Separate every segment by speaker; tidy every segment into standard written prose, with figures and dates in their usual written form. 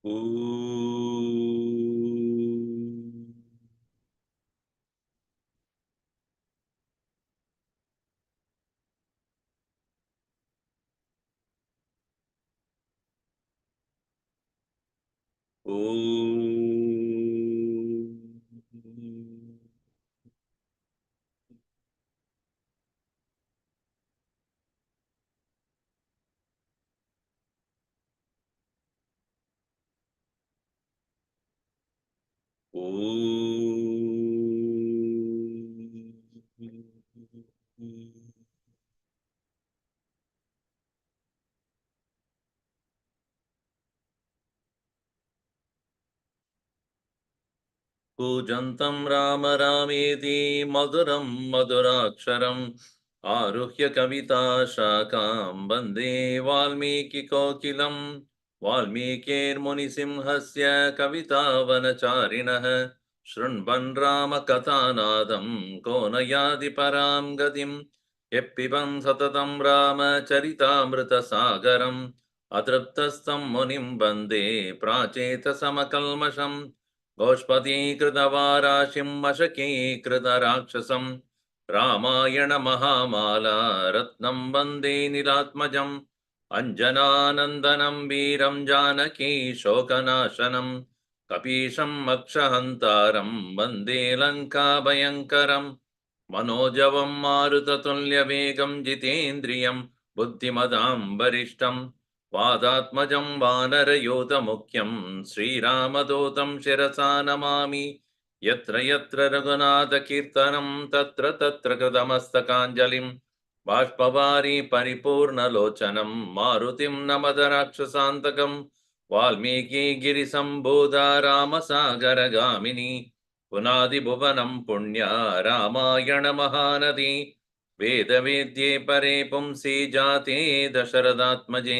Speaker 1: Om. Om. Pujantam Rama Rameti Maduram Maduraksharam Aruhya Kavita Shakam Bande Valmiki Kokilam Valmikir Munisimhasya Kavita Vanacharinah Shrunvan Rama Kathanadam Konayadi Param Gatim Yeppivam Satatam Rama Charitamrita Sagaram Atraptastam Munim Bande Pracheta Samakalmasham गोष्पदीकृतवाराशिं मशकीकृतराक्षसं रामायणमहामाला रत्नं वन्दे नीलात्मजम् अञ्जनानन्दनं वीरं जानकी शोकनाशनं कपीशम् अक्षहन्तारं वन्दे लङ्काभयङ्करम् मनोजवं मारुततुल्यवेगं जितेन्द्रियं बुद्धिमतां वरिष्ठं वादात्मजं वानरयूथमुख्यं श्रीरामदूतं शिरसा नमामि यत्र यत्र रघुनाथकीर्तनं तत्र तत्र कृतमस्तकाञ्जलिं बाष्पवारि परिपूर्णलोचनं मारुतिं नमद राक्षसान्तकं वाल्मीकिगिरिसम्भूता रामसागरगामिनी पुनादिभुवनं पुण्या रामायणमहानदी वेदवेद्ये परे पुंसि जाते दशरथात्मजे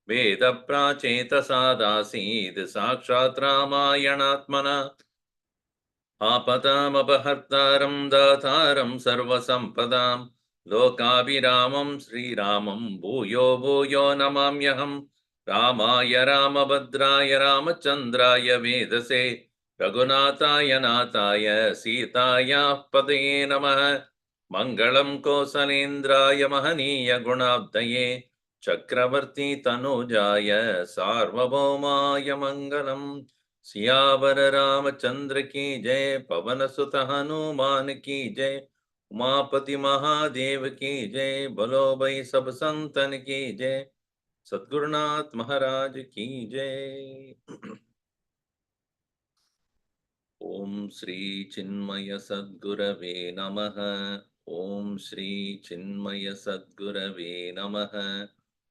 Speaker 1: वेदप्राचेतसादासीत् साक्षात् रामायणात्मना आपदामपहर्तारं दातारं सर्वसम्पदां लोकाभिरामं श्रीरामं भूयो भूयो नमाम्यहम् रामाय रामभद्राय रामचन्द्राय वेदसे रघुनाथाय नाथाय सीतायाः पदये नमः मङ्गलं कौसलेन्द्राय महनीय गुणाब्धये चक्रवर्ती तनूजाय सार्वभौमाय मङ्गलम् सियावर रामचंद्र की जय पवन सुत हनुमान की जय उमापति महादेव की जय बोलो भाई सब संतन की जय सद्गुरुनाथ महाराज की जय। ओम श्री चिन्मय सद्गुरवे नमः। ओम श्री चिन्मय सद्गुरवे नमः।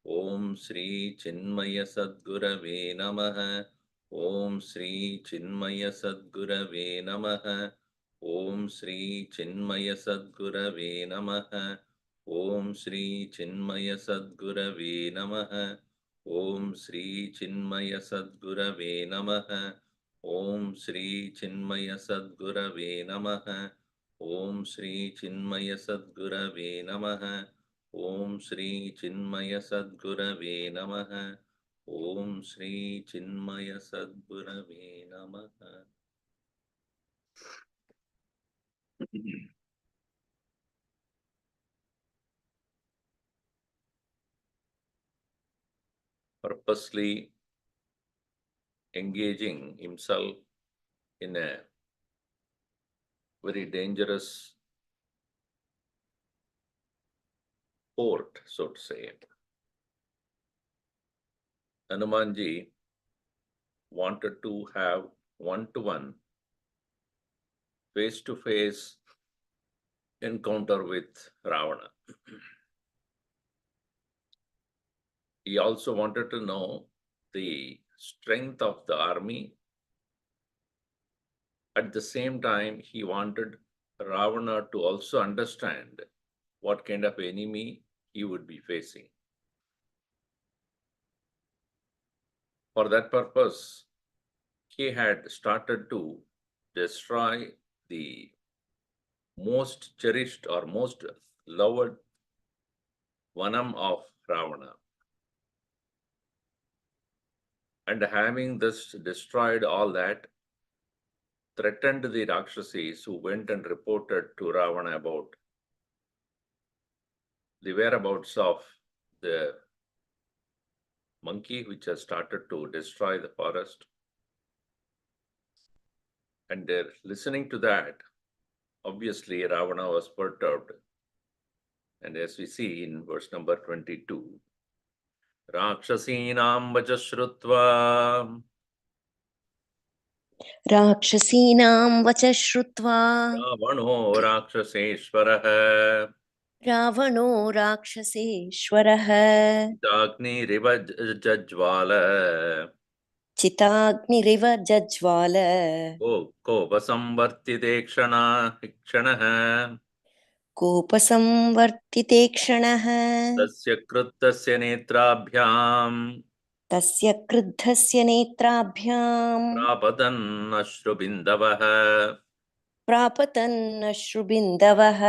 Speaker 1: ओम श्री चिन्मय सद्गुरवे नमः। ओम श्री चिन्मय सद्गुरवे नमः। ओम श्री चिन्मय सद्गुरवे नमः। ओम श्री चिन्मय सद्गुरवे नमः। ओम श्री चिन्मय सद्गुरवे नमः। ओम श्री चिन्मय सद्गुरवे नमः। ओम श्री चिन्मय सद्गुरवे नमः। ओम श्री चिन्मय सद्गुरवे नमः। ओम श्री चिन्मय सद्गुरवे नमः। Purposely engaging himself in a very dangerous sport, so to say. Hanumanji wanted to have one-to-one, face-to-face encounter with Ravana. He also wanted to know the strength of the army. At the same time, he wanted Ravana to also understand what kind of enemy he would be facing. For that purpose, he had started to destroy the most cherished or most loved vanam of Ravana. And having thus destroyed all that, threatened the Rakshasis who went and reported to Ravana about the whereabouts of the monkey which has started to destroy the forest. And they're listening to that. Obviously, Ravana was perturbed. And as we see in verse number 22, Rakshasinam vacha shrutva
Speaker 2: राक्षसीनां वच श्रुत्वा
Speaker 1: Ravano Rakshaseshwarah
Speaker 2: रावणो राक्षसेश्वरः
Speaker 1: Dagni Jajvala
Speaker 2: चिताग्निरिव जज्वाल
Speaker 1: कोपसंवर्तिते क्षणः
Speaker 2: कोपसंवर्तिते क्षणः
Speaker 1: तस्य कृतस्य नेत्राभ्याम्
Speaker 2: तस्य क्रुद्धस्य नेत्राभ्याम्
Speaker 1: प्रापदन्नश्रुबिन्दवः
Speaker 2: प्रापतन्नश्रुबिन्दवः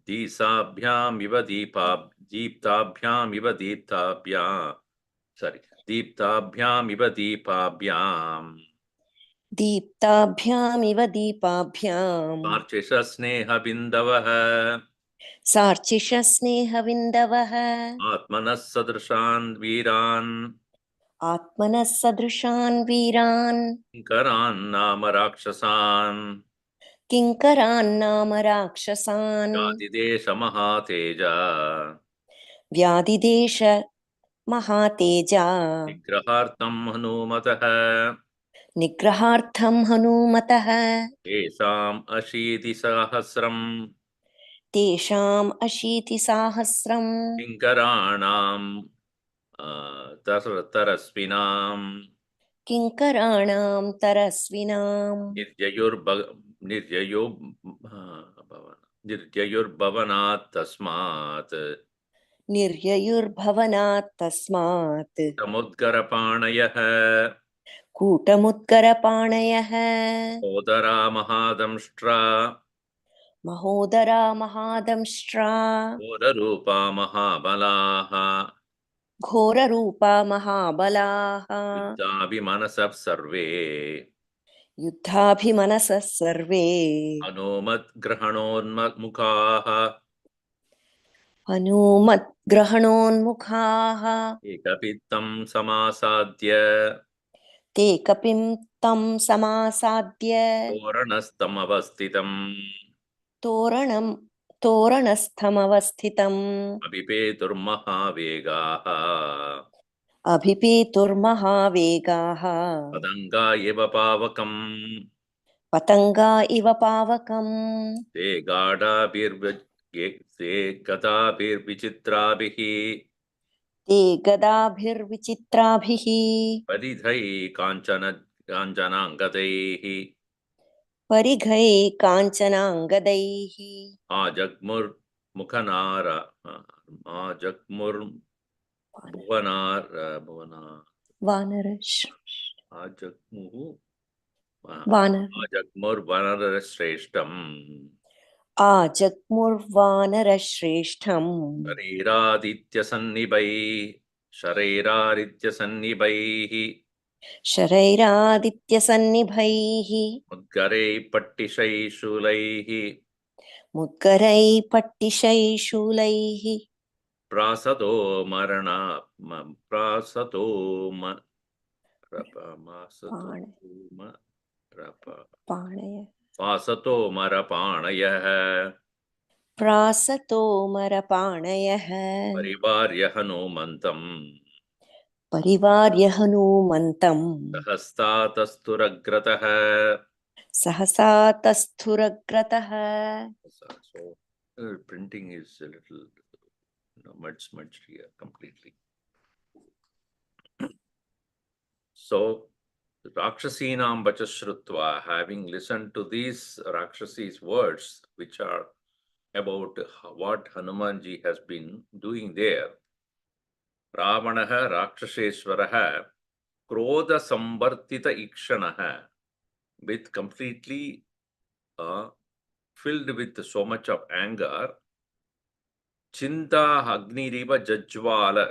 Speaker 1: दीप्ताभ्यामिव दीपाभ्याम्
Speaker 2: दीप्ताभ्यामिव दीपाभ्याम्
Speaker 1: कार्चिषस्नेहबिन्दवः
Speaker 2: सार्चिषस्नेहविन्दवः
Speaker 1: आत्मनः सदृशान् वीरान्
Speaker 2: आत्मनः सदृशान् वीरान्
Speaker 1: करान् नाम राक्षसान्
Speaker 2: किङ्करान्नाम राक्षसान्
Speaker 1: जातिदेशमहातेज
Speaker 2: व्याधिदेश महातेजा
Speaker 1: निग्रहार्थं हनूमतः
Speaker 2: निग्रहार्थं हनूमतः
Speaker 1: तेषाम् अशीतिसहस्रम्
Speaker 2: तेषाम् अशीतिसाहस्रम्
Speaker 1: किङ्कराणाम् तरस्विनाम्
Speaker 2: किङ्कराणां तरस्विनाम्
Speaker 1: निर्जयो निर्जयुर्भवनात् तस्मात्
Speaker 2: निर्ययुर्भवनात् तस्मात्
Speaker 1: समुद्गरपाणयः
Speaker 2: कूटमुद्गरपाणयः
Speaker 1: सोदरा महादंष्ट्रा
Speaker 2: महोदरा महादंष्ट्रा
Speaker 1: घोररूपा महाबलाः
Speaker 2: घोररूपा महाबलाः
Speaker 1: युद्धाभिमनसः सर्वे
Speaker 2: युद्धाभिमनसः सर्वे
Speaker 1: हनूमद्ग्रहणोन्मुखाः
Speaker 2: हनूमद्ग्रहणोन्मुखाः
Speaker 1: एकपित्तं समासाद्य
Speaker 2: ते कपिं तं समासाद्य
Speaker 1: तोरणस्तमवस्थितम्
Speaker 2: तोरणस्थमवस्थितम्
Speaker 1: अभिपेतुर्महावेगाः
Speaker 2: अभिपेतुर्महावेगाः
Speaker 1: पतङ्गा इव पावकम्
Speaker 2: पतङ्गा इव पावकम्
Speaker 1: ते ते गदाभिर्विचित्राभिः
Speaker 2: ते गदाभिर्विचित्राभिः
Speaker 1: परिधैः काञ्चनाङ्गदैः
Speaker 2: परिघै काञ्चनाङ्गदैः
Speaker 1: आजग्मुर्मुखनार आजग्मुर्भुवनार
Speaker 2: वानरश्
Speaker 1: आजग्मुः
Speaker 2: वानर
Speaker 1: आजग्मुर्वनरश्रेष्ठम्
Speaker 2: आजग्मुर्वानरश्रेष्ठम्
Speaker 1: शरैरादित्यसन्निभैः
Speaker 2: शरैरादित्यसन्निभैः
Speaker 1: मुद्गरैः पट्टिशैः शूलैः
Speaker 2: मुद्गरैः पट्टिशैः शूलैः
Speaker 1: प्रासतो मरण प्रासतो
Speaker 2: पाणय
Speaker 1: पासतो मरपाणयः
Speaker 2: प्रासतोमरपाणयः
Speaker 1: परिवार्य हनूमन्तम्
Speaker 2: परिवार्य हनूमन्तम्
Speaker 1: सहस्तातस्तुरग्रतः
Speaker 2: सहसा तस्थुरग्रतः
Speaker 1: So printing is a little smudged here completely. So Rakshasinam vacha shrutva, having listened to these Rakshasis words, which are about what Hanumanji has been doing there, Ravanaha Rakshaseshwaraha Krodha Samvartita Ikshanaha, with completely filled with so much of anger, Chinta Agniriva Jajvala,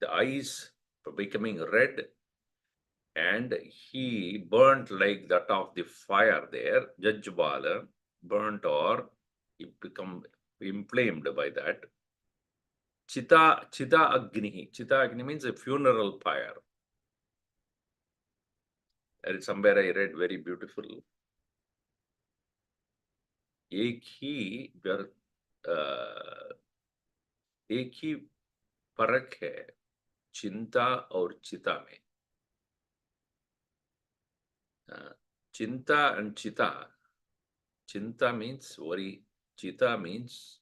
Speaker 1: the eyes becoming red, and he burnt like that of the fire there. Jajvala, burnt, or he become inflamed by that. Chita Agni. Chita Agni means a funeral pyre. There is somewhere I read very beautiful. एक ही फर्क है चिंता और चिता में. Chinta and chita. Chinta means worry. Chita means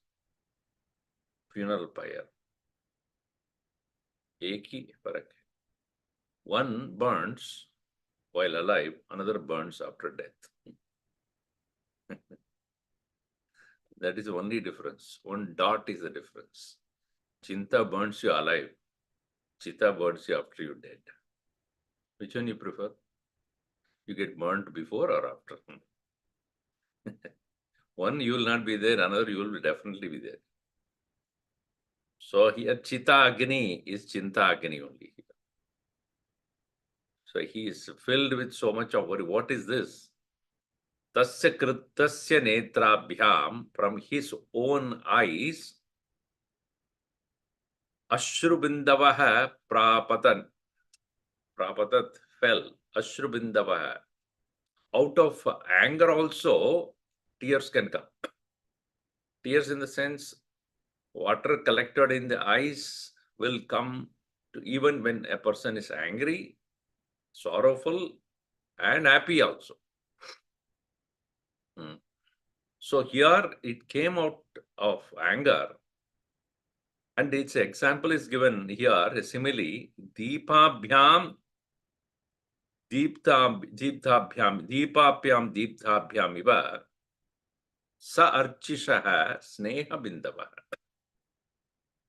Speaker 1: funeral pyre. एक ही फर्क है. One burns while alive, another burns after death. That is the only difference. One dot is the difference. Chinta burns you alive. Chita burns you after you're dead. Which one you prefer? You get burnt before or after? One, you will not be there. Another, you will definitely be there. So here, Chita Agni is Chinta Agni only. So he is filled with so much of worry. What is this? Tasya Kritasya Netrabhyam, from his own eyes, Ashrubindavaha Prapatat fell. Ashrubindavaha. Out of anger also, tears can come. Tears in the sense, water collected in the eyes will come to even when a person is angry, sorrowful, and happy also. So here it came out of anger, and its example is given here, a simile, Deepabhyam, Deeptabhyam iva, Sa Archishaha Sneha Bindava.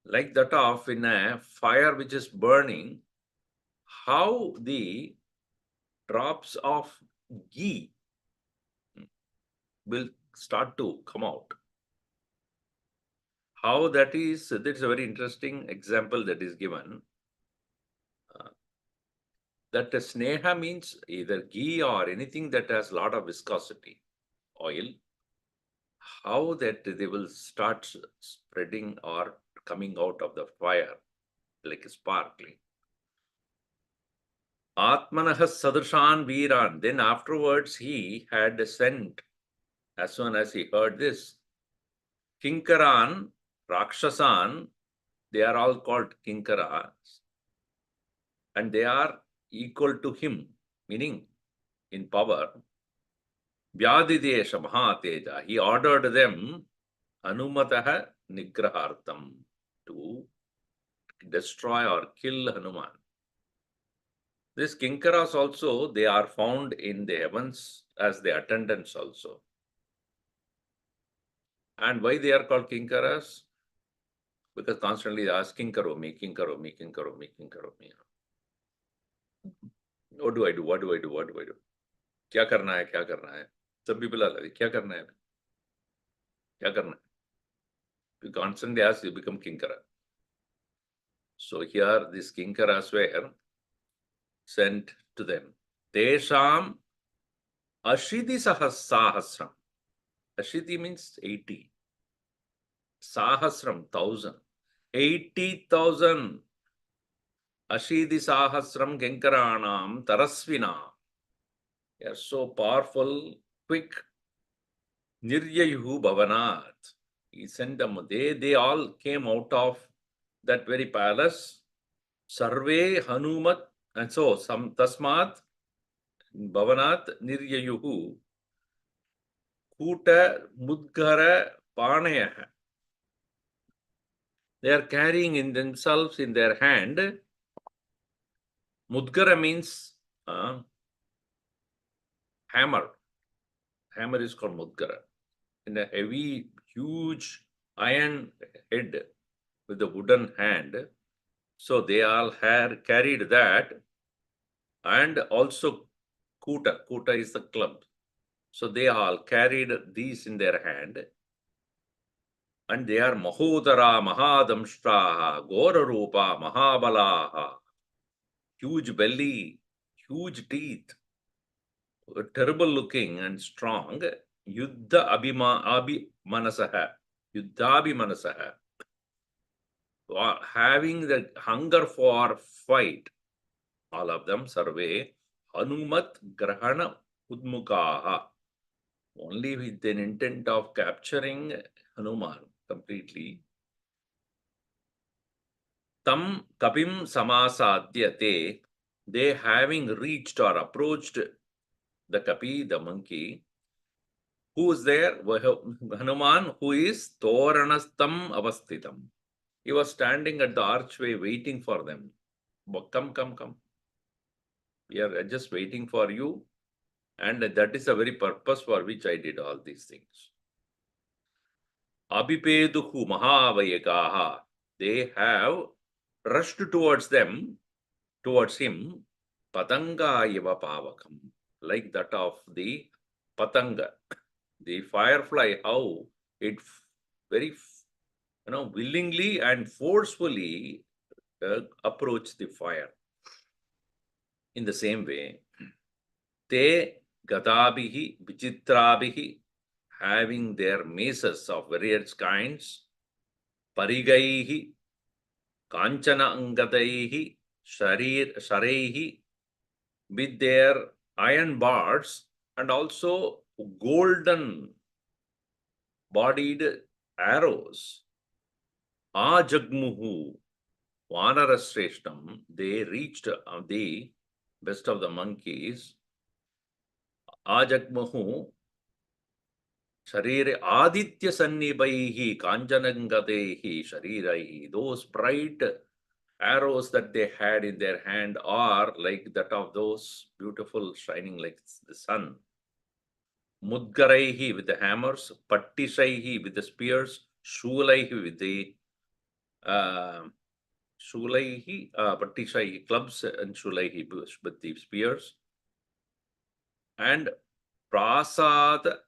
Speaker 1: Like that of in a fire which is burning, how the drops of ghee will start to come out. How that is a very interesting example that is given. That sneha means either ghee or anything that has a lot of viscosity, oil. How that they will start spreading or coming out of the fire like sparkling. Atmanah Sadrshan Viran. Then afterwards he had sent, as soon as he heard this, Kinkaran, Rakshasan, they are all called Kinkaras, and they are equal to him, meaning in power. Vyadidesha Mahateja, he ordered them Hanumataha Nigrahartam, to destroy or kill Hanuman. These Kinkaras also, they are found in the heavens as the attendants also. And why they are called Kinkaras? Because constantly they ask Kinkaromi, Kinkaromi, Kinkaromi, Kinkaromi. What do I do? What do I do? What do I do? क्या करना है? क्या करना है? Some people are like, क्या करना है? क्या करना है? You constantly ask, you become Kinkara. So here these Kinkaras were sent to them. Tesham Ashidi Sahasram. Ashidi means 80. Sahasram, 1,000. 80,000. Ashidi Sahasram Kinkaranam Tarasvina. They are so powerful, quick. Niryayuhu Bhavanat. He sent them. They all came out of that very palace. Sarve Hanumat. And so, some Tasmat Bhavanat Niryayuhu Kuta Mudgara Panaya. They are carrying in themselves, in their hand. Mudgara means hammer. Hammer is called Mudgara. In a heavy, huge iron head with a wooden hand. So they all had carried that, and also Kuta. Kuta is the club. So they all carried these in their hand. And they are Mahodara, Mahadamshtaha, Gorarupa, Mahabalaha. Huge belly, huge teeth, terrible looking and strong. Yuddha Abhimanasaha, Yuddhabhimanasaha. Having the hunger for fight, all of them, Sarve, Hanumat Grahana Udmukaha. Only with an intent of capturing Hanuman completely. Tam Kapim Samasadhyate, they having reached or approached the Kapi, the monkey, who is there? Hanuman, who is Toranastam Avastitam. He was standing at the archway waiting for them. Come, come, come. We are just waiting for you. And that is the very purpose for which I did all these things. Abhipeduhu Mahavayakaha. They have rushed towards him, Patanga Yava Pavakam, like that of the Patanga, the firefly, how it very, willingly and forcefully approach the fire. In the same way, Te Gadabihi Vichitrabihi, having their maces of various kinds, Parigaihi, Kanchana Angadaihi, Shareihi, with their iron bars and also golden bodied arrows. Ajagmuhu, Vanarasreshtam, they reached the best of the monkeys. Ajagmuhu, Sharire Aditya Sannibaihi, Kanjanangadehi, Shariraihi, those bright arrows that they had in their hand are like that of those beautiful, shining like the sun. Mudgaraihi with the hammers, Pattishaihi with the spears, Shulaihi with the Pattishaihi clubs and Shulaihi with the spears, and Prasada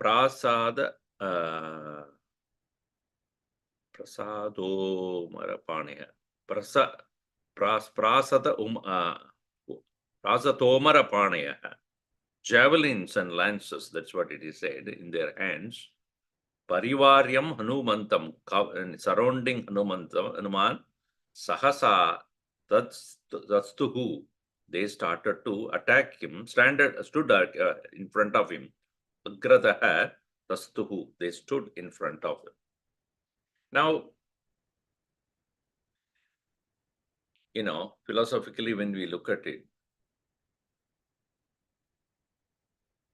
Speaker 1: Prasado Marapaneha. Prasatomarapaneha. Javelins and lances, that's what it is said, in their hands. Parivaryam Hanumantam, surrounding Hanuman, Sahasa Tatstuhu. They started to attack him, stood in front of him. Agrataha Tastuhu, they stood in front of him. Now, philosophically, when we look at it,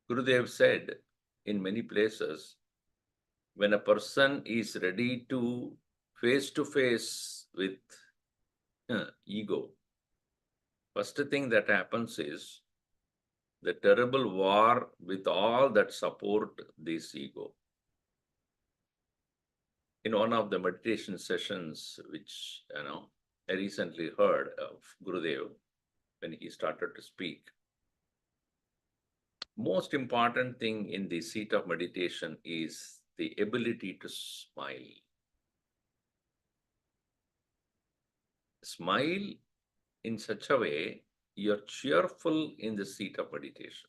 Speaker 1: Gurudev said in many places, when a person is ready to face with ego, first thing that happens is the terrible war with all that support this ego. In one of the meditation sessions, which I recently heard of Gurudev when he started to speak, most important thing in the seat of meditation is the ability to smile. Smile in such a way you're cheerful in the seat of meditation.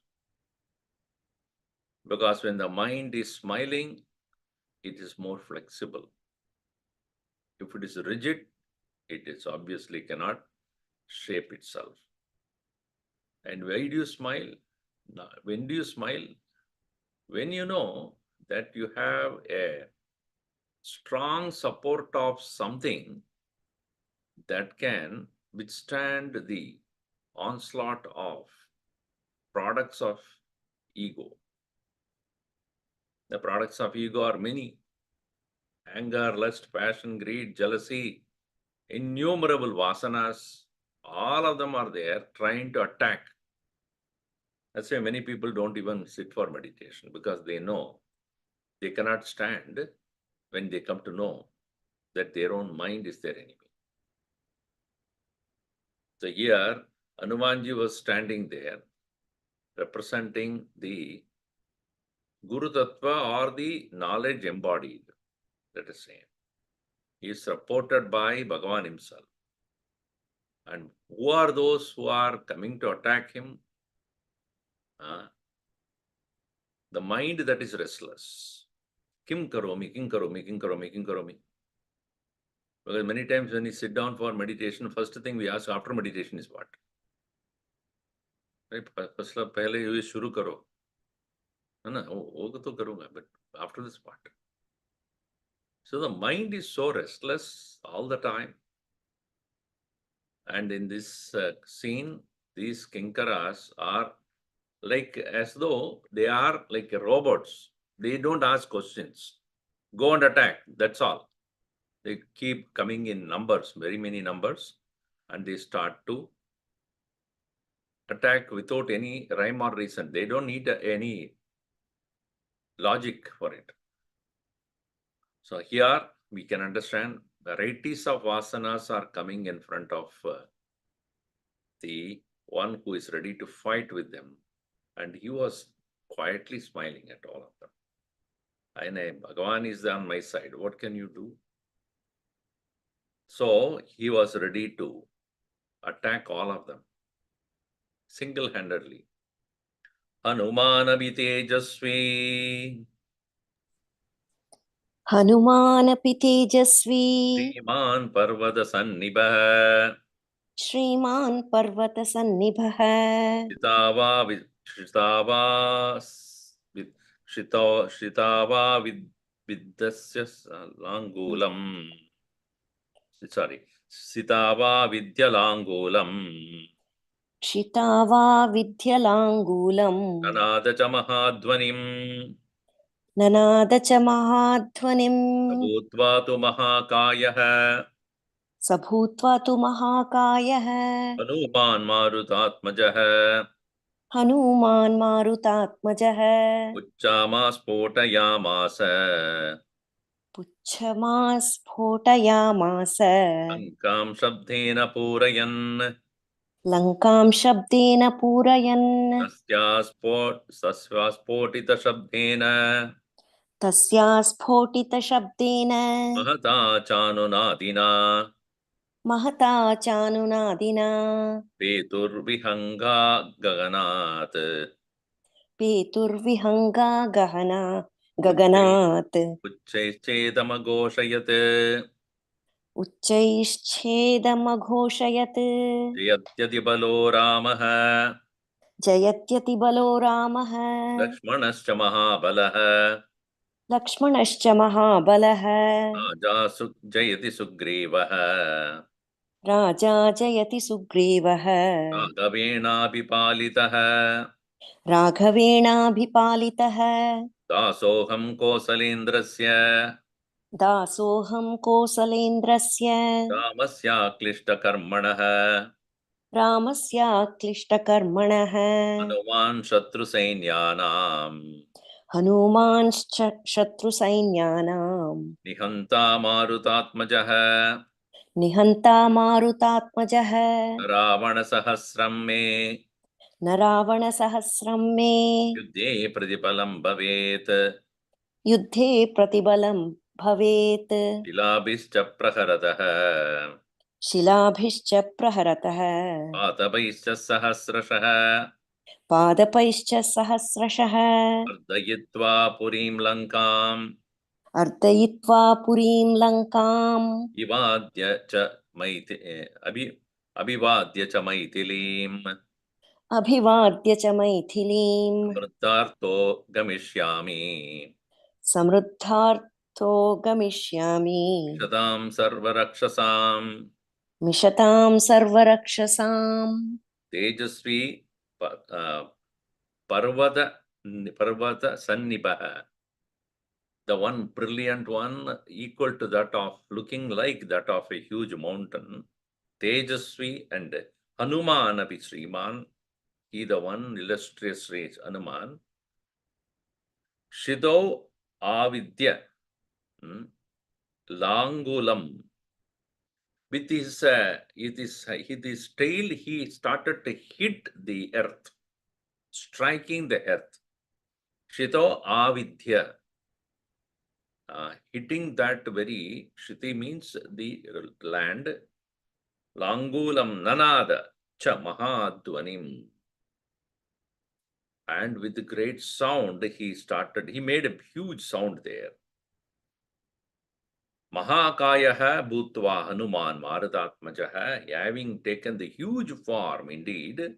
Speaker 1: Because when the mind is smiling, it is more flexible. If it is rigid, it is obviously cannot shape itself. And why do you smile? When do you smile? When you know that you have a strong support of something that can withstand the onslaught of products of ego. The products of ego are many. Anger, lust, passion, greed, jealousy, innumerable vasanas, all of them are there trying to attack. That's why many people don't even sit for meditation, because they know they cannot stand when they come to know that their own mind is their enemy. So here, Hanumanji was standing there representing the Guru Tattva or the knowledge embodied. let us say. He is supported by Bhagavan himself. And who are those who are coming to attack him? The mind that is restless. Kim karomi, kim karomi, kim karomi, kim karomi. Because many times when we sit down for meditation, first thing we ask after meditation is what? Right? First pehle ye shuru karo. Na, wo to karunga, but after this what? So the mind is so restless all the time. And in this scene, these kinkaras are like as though they are like robots. They don't ask questions. Go and attack. That's all. They keep coming in numbers, very many numbers, and they start to attack without any rhyme or reason. They don't need any logic for it. So here we can understand varieties of vasanas are coming in front of the one who is ready to fight with them. And he was quietly smiling at all of them. And Bhagavan is on my side. What can you do? So he was ready to attack all of them single-handedly. Hanumanapi tejasvi.
Speaker 2: हनुमानपि Tejashwi
Speaker 1: Sriman parvata sannibha.
Speaker 2: श्रीमान् पर्वतसन्निभः
Speaker 1: Shritava viddasya langulam. Sorry. Sitava vidyalangulam.
Speaker 2: क्षिता वा विद्यलाङ्गूलम्
Speaker 1: Nanada cha mahadvanim.
Speaker 2: ननाद च महाध्वनिम्
Speaker 1: Bhutva tu mahakayah.
Speaker 2: स भूत्वा तु महाकायः
Speaker 1: Hanuman marutatmajah.
Speaker 2: Hanuman मारुतात्मजः
Speaker 1: Uchchama spotayamasa.
Speaker 2: पुच्छमा स्फोटयामास
Speaker 1: Ankam shabdena purayan.
Speaker 2: लङ्कां शब्देन पूरयन्
Speaker 1: Sasya spotita shabdena.
Speaker 2: तस्या स्फोटितशब्देन
Speaker 1: Mahata chanunadina.
Speaker 2: महता चानुनादिना
Speaker 1: Peturvihanga gaganat.
Speaker 2: पेतुर्विहङ्गा गगनात्
Speaker 1: Uchchaischedamagoshayat.
Speaker 2: उच्चैश्छेदमघोषयत्
Speaker 1: Jayatyati balo Ramah.
Speaker 2: जयत्यतिबलो रामः
Speaker 1: Lakshmanascha mahabalah.
Speaker 2: लक्ष्मणश्च महाबलः
Speaker 1: Raja jayati sugrivah.
Speaker 2: राजा जयति सुग्रीवः
Speaker 1: Raghavenabhipalitah.
Speaker 2: राघवेणाभिपालितः
Speaker 1: Dasoham kosalendrasya.
Speaker 2: दासोऽहं कोसलेन्द्रस्य
Speaker 1: Ramasya klishta karmanah.
Speaker 2: रामस्याक्लिष्टकर्मणः
Speaker 1: Hanuman shatru sainyanam.
Speaker 2: हनूमांश्च शत्रुसैन्यानां
Speaker 1: Nihanta marutatmajah.
Speaker 2: निहन्ता मारुतात्मजः
Speaker 1: Ravana sahasram me.
Speaker 2: न रावणसहस्रं मे
Speaker 1: Yuddhe pradipalam bhavet.
Speaker 2: युद्धे प्रतिबलं भवेत्
Speaker 1: Tilabhischa praharatah.
Speaker 2: शिलाभिश्च प्रहरतः
Speaker 1: Atapaischa sahasrashah.
Speaker 2: पादपैश्च सहस्रशः
Speaker 1: Ardayitva purim lankam.
Speaker 2: अर्दयित्वा पुरीं लङ्काम्
Speaker 1: Ivadya cha abhivadya cha maitilim.
Speaker 2: अभिवाद्य च मैथिलीं
Speaker 1: Amritartho gamishyami.
Speaker 2: समृद्धार्थो गमिष्यामि
Speaker 1: Shatam sarvarakshasam.
Speaker 2: मिषतां सर्वरक्षसाम्
Speaker 1: Tejasvi parvata sannibha. The one brilliant one equal to that of looking like that of a huge mountain. Tejasvi and Hanuman api Sriman. He the one illustrious sage Hanuman. Shido avidya. Langulam. With his tail, he started to hit the earth, striking the earth. Shito avidya. hitting that very, Shruti means the land, Langulam nanada cha mahadvanim. And with great sound, he made a huge sound there. Mahakayaha bhutva Hanuman Marutatmajaha, having taken the huge form indeed,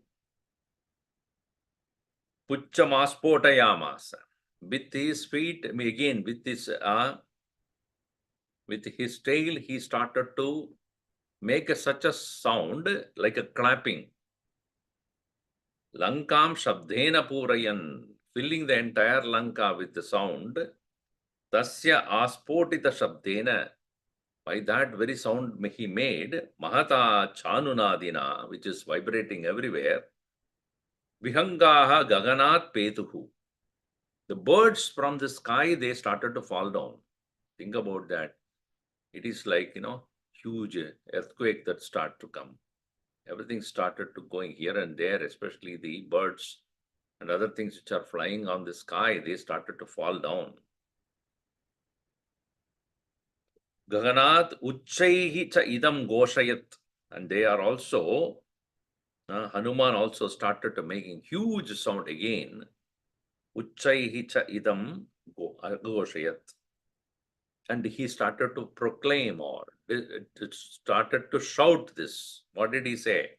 Speaker 1: Puchchamaspotayamasa. With his feet, again, with his tail, he started to make such a sound like a clapping. Lankam Shabdena Purayan, filling the entire Lanka with the sound. Tasya Aspotita Shabdena, by that very sound he made, Mahata Chanunadina, which is vibrating everywhere. Vihangaha Gaganat Petuhu. The birds from the sky, they started to fall down. Think about that. It is like, huge earthquake that start to come. Everything started to going here and there, especially the birds and other things which are flying on the sky, they started to fall down. Gaganat Uchaihi cha idam goshayat. And they are also, Hanuman also started to making huge sound again. Uchaihi cha idam goshayat. And he started to proclaim, or started to shout this. What did he say?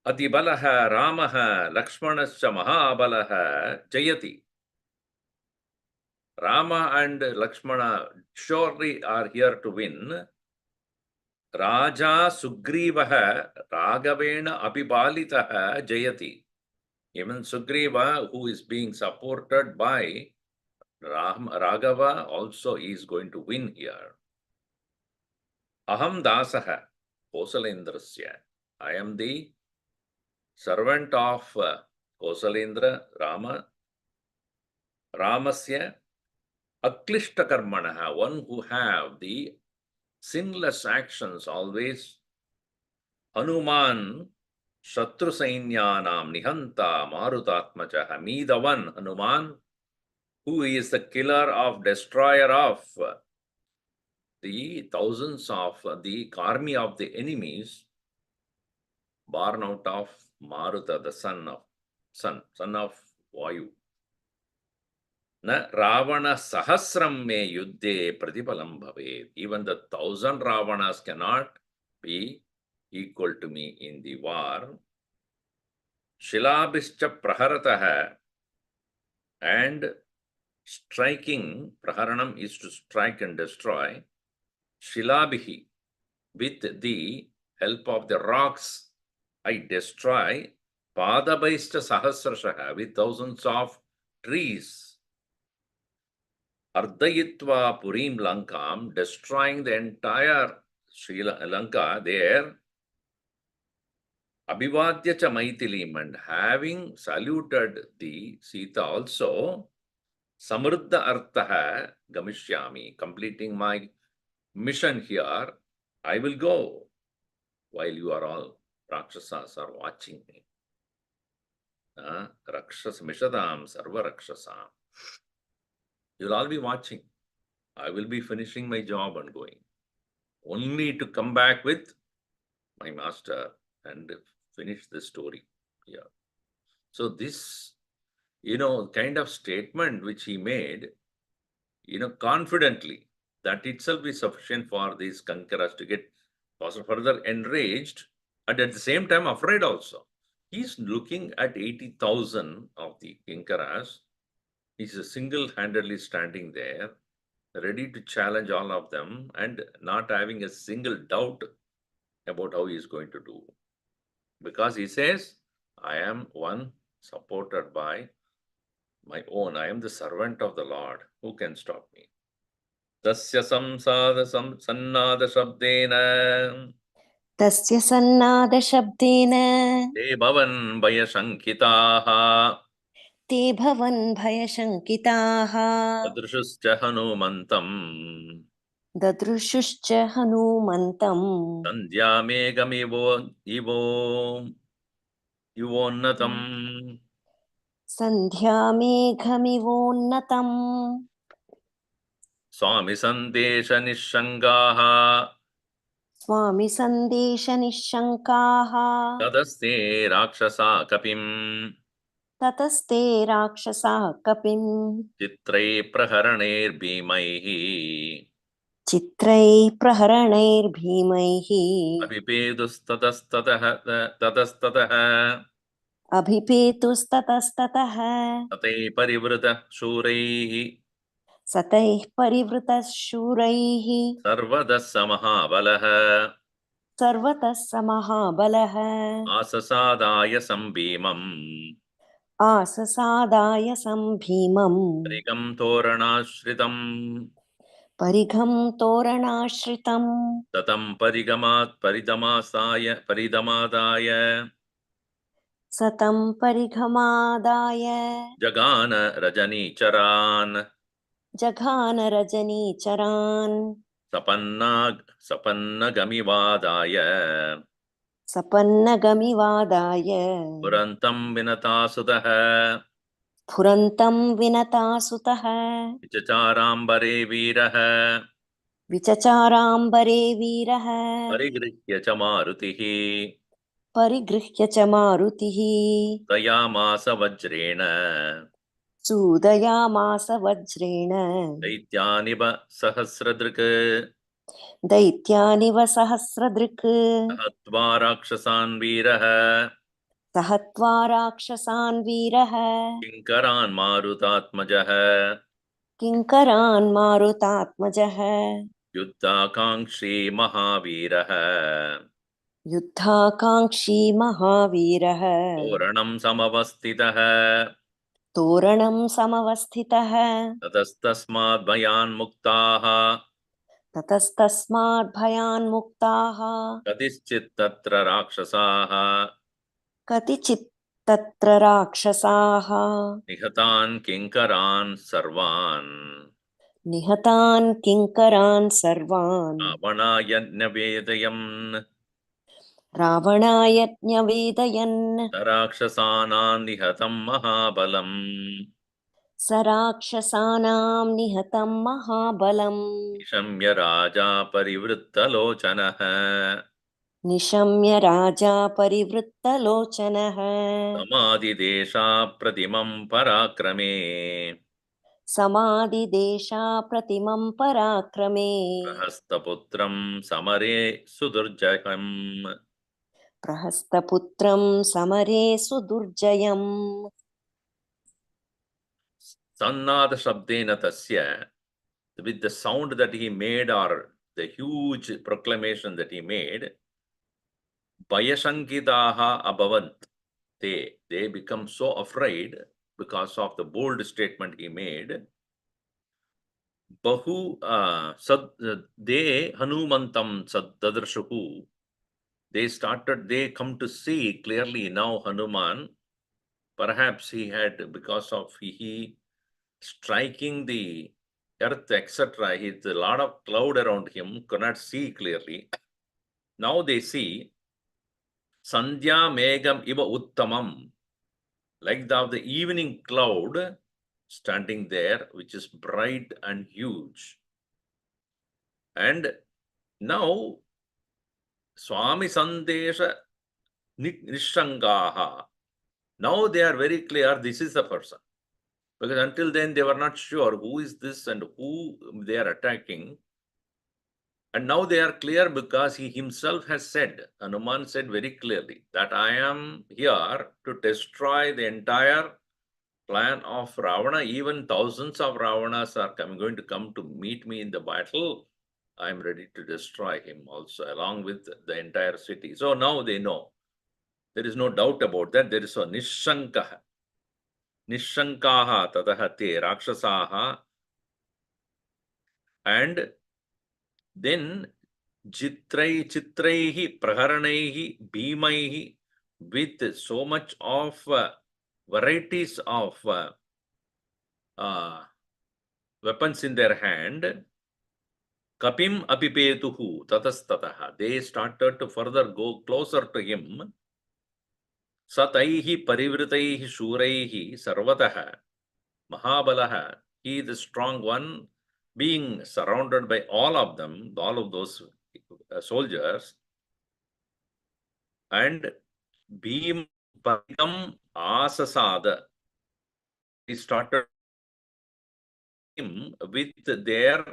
Speaker 1: Adibalaha Ramaha Lakshmanascha Mahabalaha Jayati. Rama and Lakshmana surely are here to win. Raja Sugrivaha Raghavena Apibalitaha Jayati. Even Sugriva, who is being supported by Raghava, also is going to win here. Aham Dasaha Kosalendrasya. I am the servant of Kosalendra, Ramasya Aklishta Karmanaha, one who have the sinless actions always. Hanuman Shatru Sainyanam Nihanta Marutatmajaha. Me, the one, Hanuman, who is the killer of, destroyer of the thousands of the army of the enemies, born out of Maruta, the son of Vayu. Na Ravana Sahasram me yuddhe pratipalam bhavet. Even the 1,000 Ravanas cannot be equal to me in the war. Shilabhischa praharataha, and striking, praharanam is to strike and destroy. Shilabhihi, with the help of the rocks, I destroy. Padabhaishcha sahasrashaha, with thousands of trees. Ardayitva Purim Lankam, destroying the entire Sri Lanka there. Abhivadya cha Maithilim, and having saluted the Sita also. Samruddha Arthaha Gamishyami, completing my mission here, I will go while you are all Rakshasas are watching me. Rakshas Mishadam Sarva Rakshasam. You'll all be watching. I will be finishing my job and going. Only to come back with my master and finish the story here. So this, kind of statement which he made, confidently, that itself is sufficient for these conquerors to get further enraged and at the same time afraid also. He's looking at 80,000 of the conquerors. He's single-handedly standing there, ready to challenge all of them and not having a single doubt about how he is going to do. Because he says, I am one supported by my own. I am the servant of the Lord. Who can stop me? Tasya samsada sannada shabdena.
Speaker 2: Tasya sannada shabdena.
Speaker 1: Te bhavan bhayashankitaha.
Speaker 2: Te bhavan bhayashankitaha.
Speaker 1: Tadrushuscha hanumantam.
Speaker 2: Dadrushuscha hanumantam.
Speaker 1: Sandhya megamivo ivonnatam.
Speaker 2: Sandhya meghamivonnatam.
Speaker 1: Swami Sandesha Nishangaha
Speaker 2: Swami Sandesh निःशङ्काः
Speaker 1: Tadaste Rakshasa Kapim
Speaker 2: ततस्ते राक्षसाः कपिम्
Speaker 1: Chitrai Praharanir Bhimaihi
Speaker 2: चित्रैः प्रहरणैर्भीमैः
Speaker 1: ततस्ततः
Speaker 2: अभिपेतुस्ततस्ततः
Speaker 1: तते परिवृतः शूरैः
Speaker 2: सतैः परिवृतः शूरैः
Speaker 1: सर्वतः समहाबलः
Speaker 2: सर्वतः स महाबलः
Speaker 1: आससादाय सम्भीमम्
Speaker 2: आससादाय सम्भीमम्
Speaker 1: परिगं तोरणाश्रितम्
Speaker 2: परिघं तोरणाश्रितम्
Speaker 1: ततं परिगमात् परिदमादाय
Speaker 2: सतं परिघमादाय
Speaker 1: जगान रजनीचरान्
Speaker 2: जघान रजनीचरान्
Speaker 1: सपन्नगमिवादाय
Speaker 2: सपन्नगमिवादाय
Speaker 1: पुरन्तं विनतासुतः
Speaker 2: स्फुरन्तं विनतासुतः
Speaker 1: चचाराम्बरे वीरः
Speaker 2: विचचाराम्बरे वीरः
Speaker 1: परिगृह्य च मारुतिः
Speaker 2: परिगृह्य च मारुतिः
Speaker 1: दयामास वज्रेण
Speaker 2: सूदयामास वज्रेण
Speaker 1: दैत्यानिव सहस्रदृक्
Speaker 2: दैत्यानिव सहस्रदृक्
Speaker 1: हत्वा राक्षसान् वीरः
Speaker 2: सहत्वा राक्षसान् वीरः
Speaker 1: किङ्करान् मारुतात्मजः
Speaker 2: किङ्करान् मारुतात्मजः
Speaker 1: युद्धाकाङ्क्षी महावीरः
Speaker 2: युद्धाकाङ्क्षी महावीरः
Speaker 1: तोरणं समवस्थितः
Speaker 2: तोरणं समवस्थितः
Speaker 1: ततस्तस्मात् भयान्मुक्ताः
Speaker 2: ततस्तस्मात् भयान्मुक्ताः
Speaker 1: कतिश्चित् तत्र राक्षसाः
Speaker 2: कतिचित् तत्र राक्षसाः
Speaker 1: निहतान् किङ्करान् सर्वान्
Speaker 2: निहतान् किङ्करान् सर्वान्
Speaker 1: रावणाय न्यवेदयन्
Speaker 2: रावणाय न्यवेदयन्
Speaker 1: राक्षसानां निहतं महाबलम्
Speaker 2: स राक्षसानां निहतं महाबलम्
Speaker 1: निशम्य राजा परिवृत्तलोचनः
Speaker 2: निशम्य राजा परिवृत्तलोचनः
Speaker 1: समादिदेशा प्रतिमं पराक्रमे
Speaker 2: समादिदेशा प्रतिमं पराक्रमे
Speaker 1: प्रहस्तपुत्रं समरे सुदुर्जयम्
Speaker 2: प्रहस्तपुत्रं समरे सुदुर्जयम्
Speaker 1: सन्नादशब्देन तस्य with the sound that he made or the huge proclamation that he made Bayashankitaha abhavant. They become so afraid because of the bold statement he made. Bahu they Hanumantam Saddadrashuhu. They come to see clearly now Hanuman. Perhaps he had, because of he striking the earth, etc., he had a lot of cloud around him, could not see clearly. Now they see Sandhya Megam Iva Uttamam, like the evening cloud standing there, which is bright and huge. And now Swami Sandesha Nishangaha, now they are very clear this is the person. Because until then they were not sure who is this and who they are attacking. And now they are clear because he himself has said, Hanuman said very clearly, that I am here to destroy the entire plan of Ravana. Even thousands of Ravanas are going to come to meet me in the battle. I am ready to destroy him also, along with the entire city. So now they know. There is no doubt about that. There is a Nishankaha. Nishankaha tataha te rakshasaha. And then chitraihi praharanaihi bhimaihi, with so much of varieties of weapons in their hand. Kapim apipetuhu tatastataha. They started to further go closer to him. Sataihi parivritaihi shuraihi sarvataha. Mahabalaha. He is the strong one. being surrounded by all of them, all of those soldiers, and Bhim Parikam Asasada, he started him with their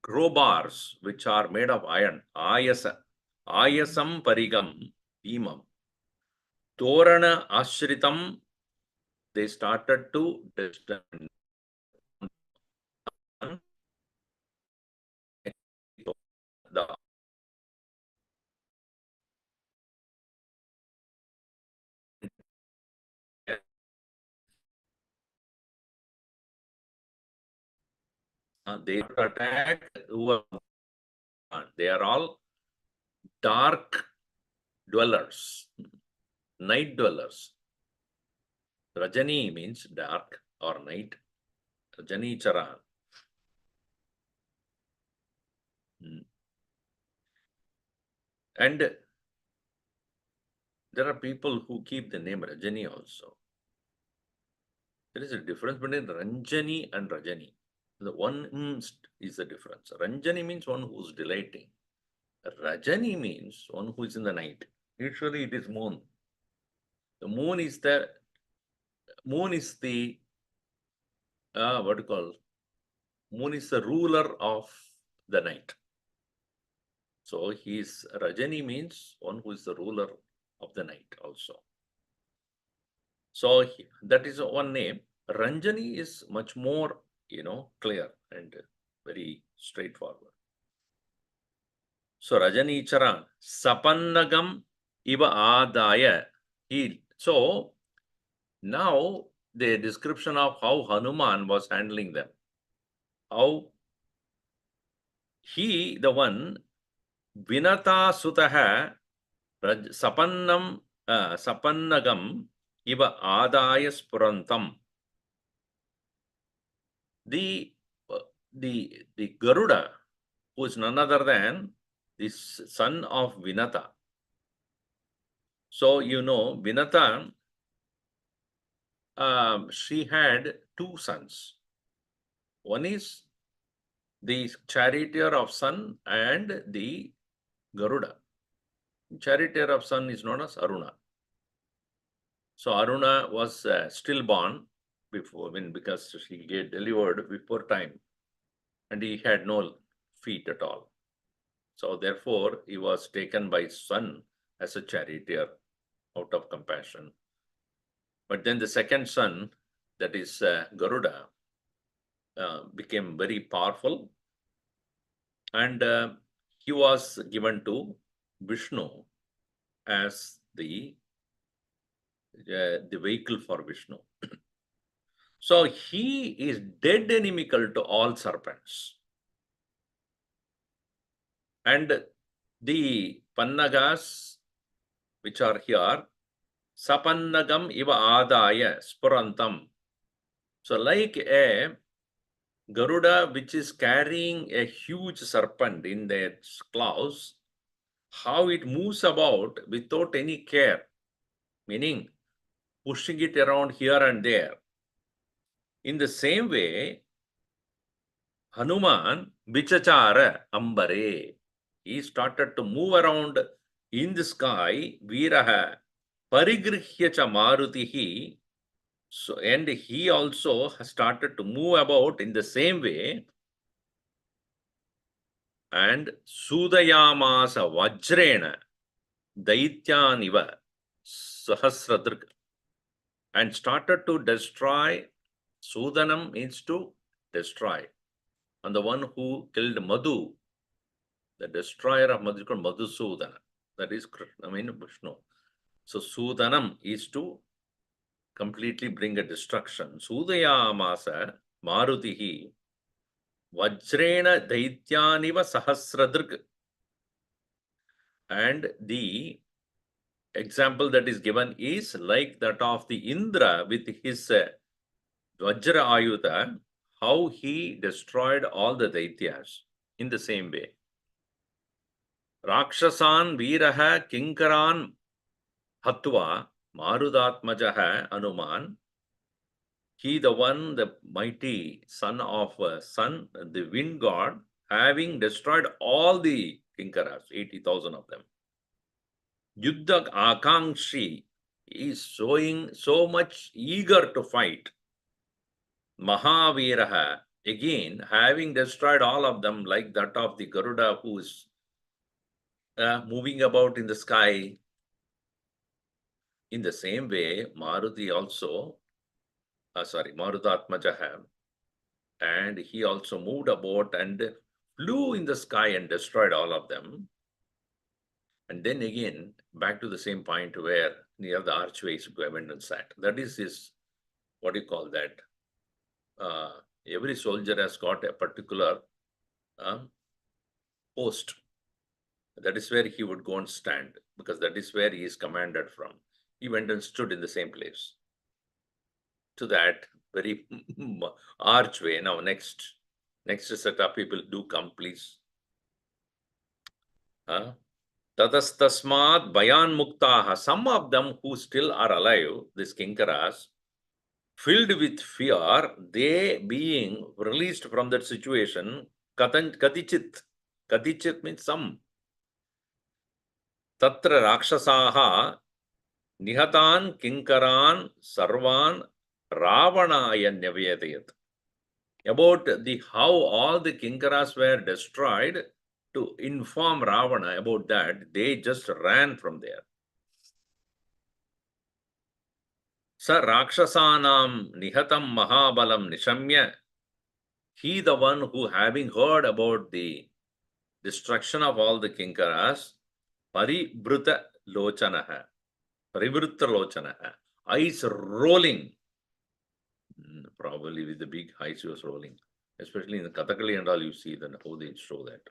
Speaker 1: crowbars, which are made of iron. Ayasam Parigam Bhimam. Torana Ashritam, they started to destroy. The they attack who they are all dark dwellers, night dwellers. Rajani means dark or night. Rajani Chara. And there are people who keep the name Rajani also. There is a difference between Ranjani and Rajani. The one is the difference. Ranjani means one who is delighting. Rajani means one who is in the night. Usually it is moon. The moon is the what do you call? Moon is the ruler of the night. So Rajani means one who is the ruler of the night also. So that is one name. Ranjani is much more, clear and very straightforward. So Rajani Charan, Sapannagam Iva Adaya. So now the description of how Hanuman was handling them. How he, the one, Vinata Sutaha Sapannagam Iva Adaya Spurantam. The Garuda, who is none other than the son of Vinata. So, Vinata, she had two sons. One is the charioteer of sun and the Garuda. Charioteer of sun is known as Aruna. So Aruna was stillborn because she get delivered before time, and he had no feet at all. So therefore, he was taken by sun as a charioteer out of compassion. But then the second son, that is Garuda, became very powerful, and he was given to Vishnu as the vehicle for Vishnu. So he is dead inimical to all serpents. And the Pannagas, which are here, Sapannagam Iva Adaya Spurantam. So like a Garuda which is carrying a huge serpent in their claws, how it moves about without any care, meaning pushing it around here and there. In the same way, Hanuman Vichachara Ambare, he started to move around in the sky, Viraha Parigrihyacha Marutihi. So, and he also started to move about in the same way. And Sudayamasa Vajrena Daityaniva Sahasradrika, and started to destroy. Sudanam means to destroy. And the one who killed Madhu, the destroyer of Madhu, is called Madhusudana. That is Krishna, Vishnu. So Sudanam is to completely bring a destruction. Sudayamasa Marutihi Vajrena Daityaniva Sahasradrika. And the example that is given is like that of the Indra with his Vajra Ayuda, how he destroyed all the Daityas in the same way. Rakshasan Viraha Kinkaran Hatva Marudatmajaha Anuman He, the one, the mighty son of sun, the wind god, having destroyed all the Kinkaras, 80,000 of them. Yuddha Akankshi is showing so much eager to fight. Mahaviraha, again, having destroyed all of them, like that of the Garuda who is moving about in the sky. In the same way, Maruti also, Marutatmaja, and he also moved about and flew in the sky and destroyed all of them. And then again, back to the same point where near the archways went and sat. That is his, what do you call that? Every soldier has got a particular post. That is where he would go and stand, because that is where he is commanded from. He went and stood in the same place. To that very archway. Now, next set of people do come, please. Tatastasmat Bayan Muktaha, some of them who still are alive, these Kinkaras, filled with fear, they being released from that situation, Katichit means some. Tatra Rakshasaha Nihatan Kinkaran Sarvan Ravanaya Nevyadayat. About how all the Kinkaras were destroyed, to inform Ravana about that, they just ran from there. Sa Rakshasanam Nihatam Mahabalam Nishamya, he, the one who, having heard about the destruction of all the Kinkaras, Parivruta Lochanaha, eyes rolling, probably with the big eyes he was rolling, especially in the Kathakali and all, you see then how they show that.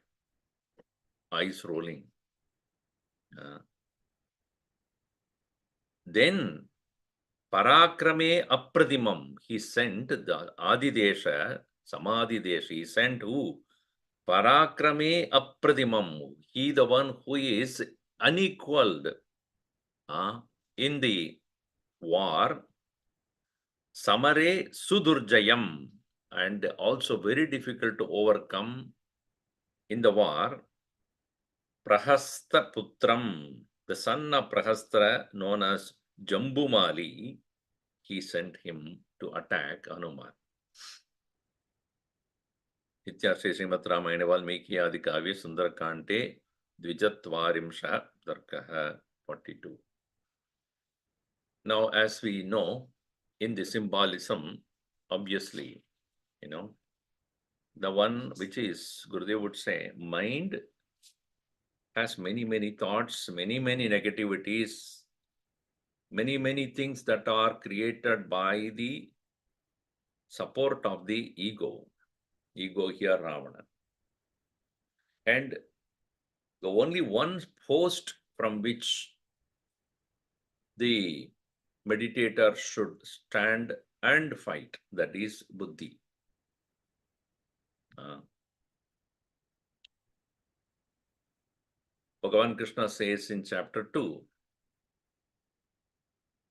Speaker 1: Eyes rolling. Then Parakrame Apradimam, he sent the Adidesha, Samadhi he sent who? Parakrame Apradimam, he, the one who is unequaled in the war. Samare Sudurjayam, and also very difficult to overcome in the war. Prahasta Putram, the son of Prahastra, known as Jambumali, he sent him to attack Hanuman. Ityarse Srimad Ramayana Valmiki Adikavya Sundarakande Dvijatvarimsha Darkaha 42. Now, as we know, in the symbolism, obviously, the one which is, Gurudev would say, mind has many thoughts, many negativities, many things that are created by the support of the ego here, Ravana. And the only one post from which the meditator should stand and fight, that is Buddhi. Bhagavan Krishna says in chapter 2,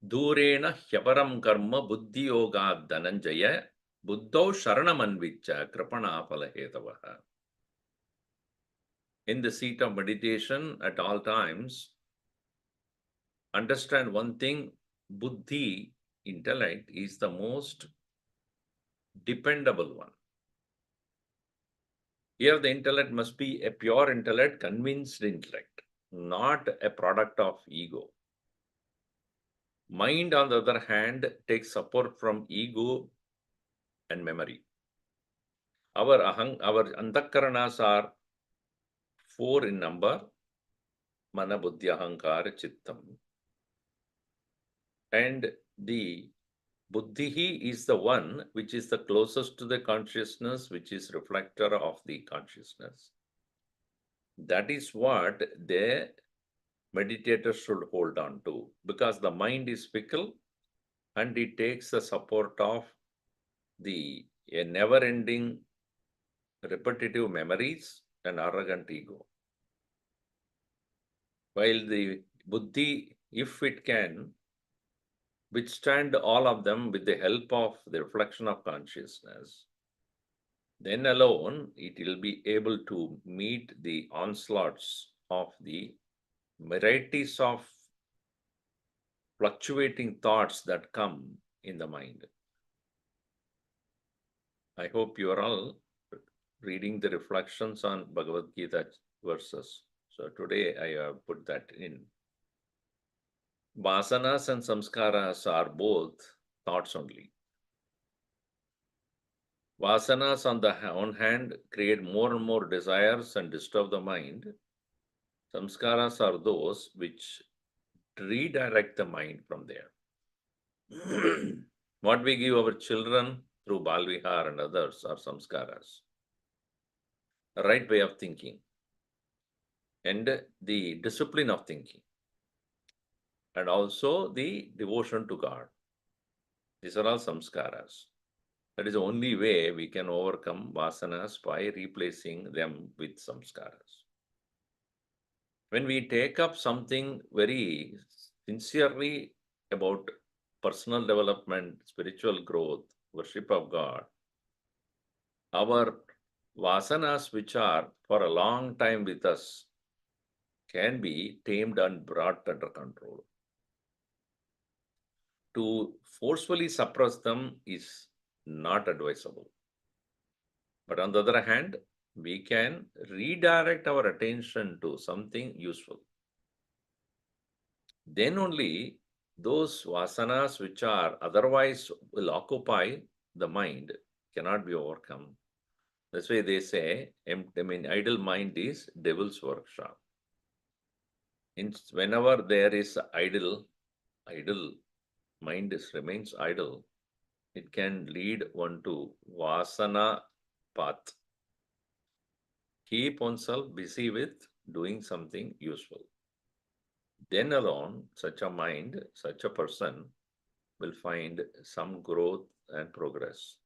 Speaker 1: Durena hyaparam karma buddhi yoga dhananjaya buddhau sharanamanvicha kripana palahetavaha. In the seat of meditation at all times, understand one thing, buddhi, intellect, is the most dependable one. Here the intellect must be a pure intellect, convinced intellect, not a product of ego. Mind, on the other hand, takes support from ego and memory. Our antakaranas are 4 in number: mana, buddhi, ahankara, chittam. And the buddhi is the one which is the closest to the consciousness, which is reflector of the consciousness. That is what the meditator should hold on to, because the mind is fickle and it takes the support of a never-ending repetitive memories and arrogant ego. While the buddhi, if it can withstand all of them with the help of the reflection of consciousness, then alone it will be able to meet the onslaughts of the varieties of fluctuating thoughts that come in the mind. I hope you are all reading the reflections on Bhagavad Gita verses. So today I have put that in. Vasanas and samskaras are both thoughts only. Vasanas on the one hand create more and more desires and disturb the mind. Samskaras are those which redirect the mind from there. What we give our children through Balvihar and others are samskaras, the right way of thinking, and the discipline of thinking, and also the devotion to God. These are all samskaras. That is the only way we can overcome vasanas, by replacing them with samskaras. When we take up something very sincerely about personal development, spiritual growth, worship of God, our vasanas, which are for a long time with us, can be tamed and brought under control. To forcefully suppress them is not advisable. But on the other hand, we can redirect our attention to something useful. Then only those vasanas which are otherwise will occupy the mind cannot be overcome. That's why they say, idle mind is devil's workshop. Whenever there is idle mind remains idle, it can lead one to vasana path. Keep oneself busy with doing something useful. Then alone, such a mind, such a person will find some growth and progress.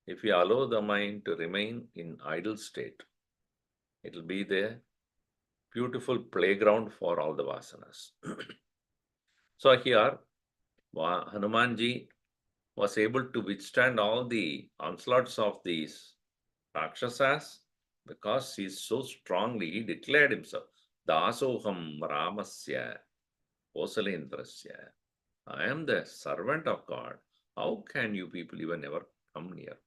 Speaker 1: If we allow the mind to remain in idle state, it will be the beautiful playground for all the vasanas. So here, Hanumanji was able to withstand all the onslaughts of these Rakshasas because he so strongly declared himself, Dasoham Ramasya Kosalendrasya. I am the servant of God. How can you people even ever come near me?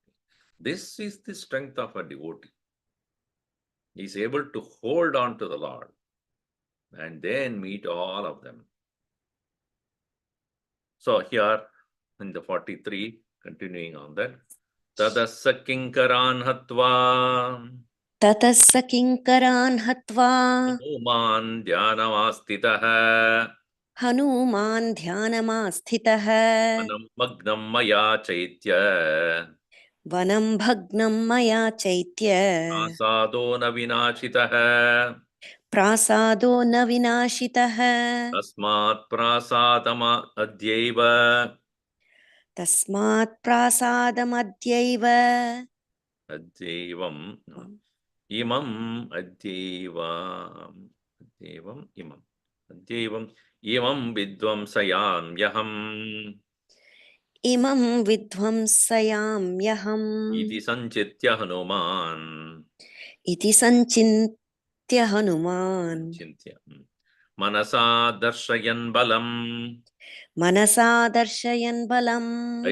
Speaker 1: This is the strength of a devotee. He is able to hold on to the Lord and then meet all of them. So here in the 43, continuing on that, Tadassa kinkaran hatva
Speaker 2: ततः स किङ्करान् हत्वा
Speaker 1: Hanuman dhyanamastitah
Speaker 2: Hanuman ध्यानमास्थितः
Speaker 1: Manam magnam maya chaitya
Speaker 2: वनं भग्नं मया चैत्य
Speaker 1: Prasado na vinashitah
Speaker 2: प्रासादो न विनाशितः
Speaker 1: Tasmat prasadama adyeva
Speaker 2: तस्मात् प्रासादमद्यैव
Speaker 1: Adyevam imam adyevam imam imam vidvamsayam yaham
Speaker 2: इमं विध्वंसयाम्यहम्
Speaker 1: iti sanchitya hanuman
Speaker 2: इति सञ्चिन्त्य हनुमान्
Speaker 1: Manasa darshayan balam
Speaker 2: मनसा दर्शयन् बलम्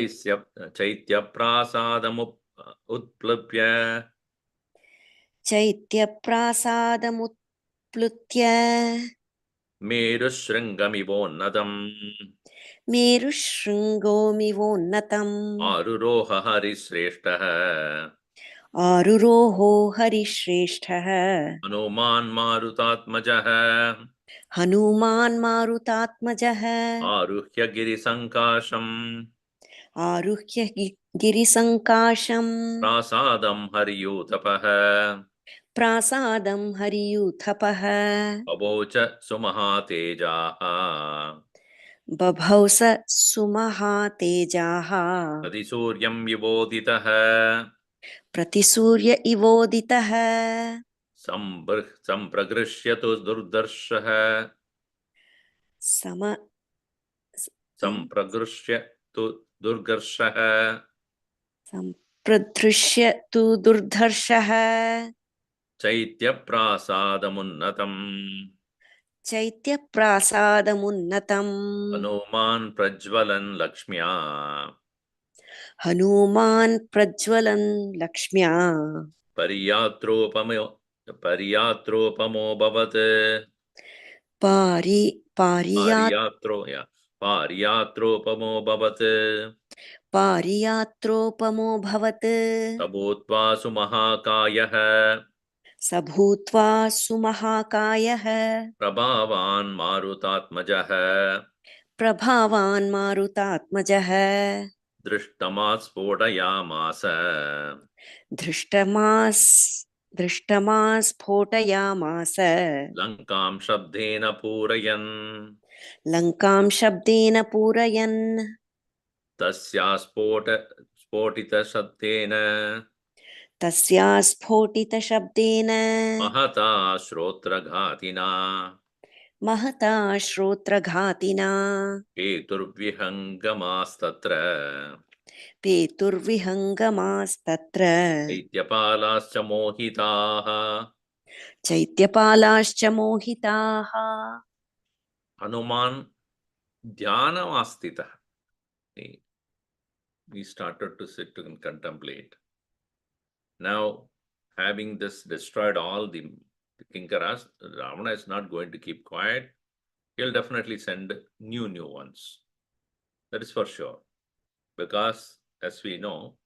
Speaker 1: chaitya prasadam utplapya
Speaker 2: चैत्यप्रासादमुत्प्लुत्य
Speaker 1: merushrangamivonnadam
Speaker 2: मेरुशृङ्गोमिवोन्नतम्
Speaker 1: aruroha harisreshtah
Speaker 2: आरुरोहो हरिश्रेष्ठः
Speaker 1: hanuman marutatmajah
Speaker 2: Hanuman मारुतात्मजः
Speaker 1: aruhya girisankasham
Speaker 2: आरुह्य गिरिसङ्काशम्
Speaker 1: prasadam hariyutapah
Speaker 2: प्रासादं हरियूथपः
Speaker 1: abhocha sumahatejah
Speaker 2: बभौ स सुमहातेजाः
Speaker 1: adisuryam viboditah
Speaker 2: प्रतिसूर्य इवोदितः
Speaker 1: sampragrishyatu durdarshah Sampragrushya tu durgarshaha.
Speaker 2: Sampradrishya tu durdharshaha.
Speaker 1: Chaitya prasadamunnatam.
Speaker 2: Chaitya prasadamunnatam.
Speaker 1: Hanuman prajvalan lakshmya.
Speaker 2: Hanuman prajvalan lakshmya.
Speaker 1: Pariyatropamo bhavat.
Speaker 2: Pariyat
Speaker 1: Pariyatropamo bhavat.
Speaker 2: Pariyatropamo bhavat.
Speaker 1: Tabhutva sumahakayah.
Speaker 2: Sabhutva sumahakayah.
Speaker 1: Prabhavan marutatmajah.
Speaker 2: Prabhavan marutatmajah.
Speaker 1: Drishtamas spodayamasa.
Speaker 2: Drishtamas photayamasa.
Speaker 1: Lankam shabdena purayan.
Speaker 2: Lankam shabdena purayan.
Speaker 1: Tasya spotita shabdena.
Speaker 2: Tasya sphotita shabdena.
Speaker 1: Mahata shrotraghatina.
Speaker 2: Mahata shrotraghatina.
Speaker 1: Peturvihangamaastatra.
Speaker 2: Peturvihangamaastatra.
Speaker 1: Chaityapalascha mohitaha.
Speaker 2: Chaityapalascha mohitaha.
Speaker 1: Hanuman dhyanamastita. We started to sit and contemplate. Now, having this destroyed all the Kinkaras, Ravana is not going to keep quiet. He'll definitely send new ones. That is for sure. Because, as we know,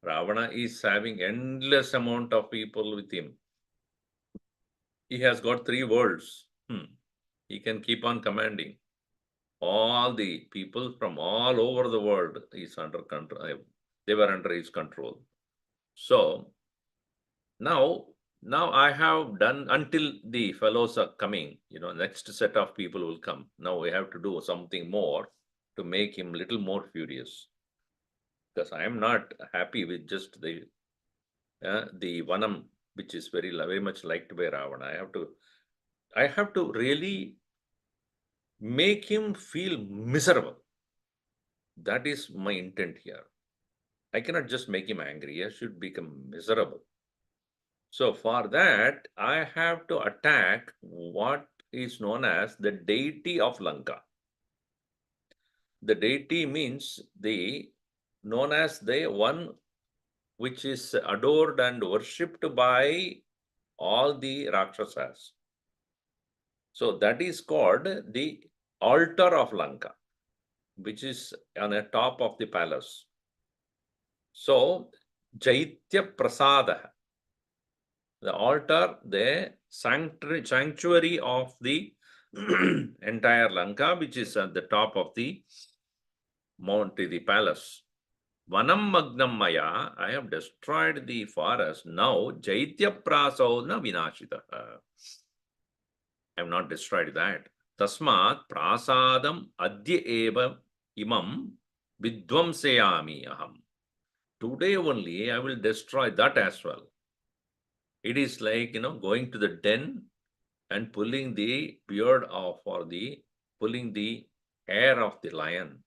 Speaker 1: Ravana is having endless amount of people with him. He has got 3 worlds. He can keep on commanding. All the people from all over the world is under control. They were under his control. So now I have done until the fellows are coming, next set of people will come. Now we have to do something more to make him little more furious. Because I am not happy with just the Vanam, which is very much liked by Ravana. I have to really make him feel miserable. That is my intent here. I cannot just make him angry. I should become miserable. So for that, I have to attack what is known as the deity of Lanka. The deity means known as the one which is adored and worshipped by all the Rakshasas. So that is called the altar of Lanka, which is on the top of the palace. So, Jaitya Prasada, the altar, the sanctuary of the entire Lanka, which is at the top of the mount, the palace. Vanam Magnam Maya, I have destroyed the forest. Now, Jaitya Prasau na Vinashita. I have not destroyed that. Tasmat Prasadam Adya Eva Imam Vidvamseyami Aham. Today only I will destroy that as well. It is like, going to the den and pulling the beard off or pulling the hair of the lion.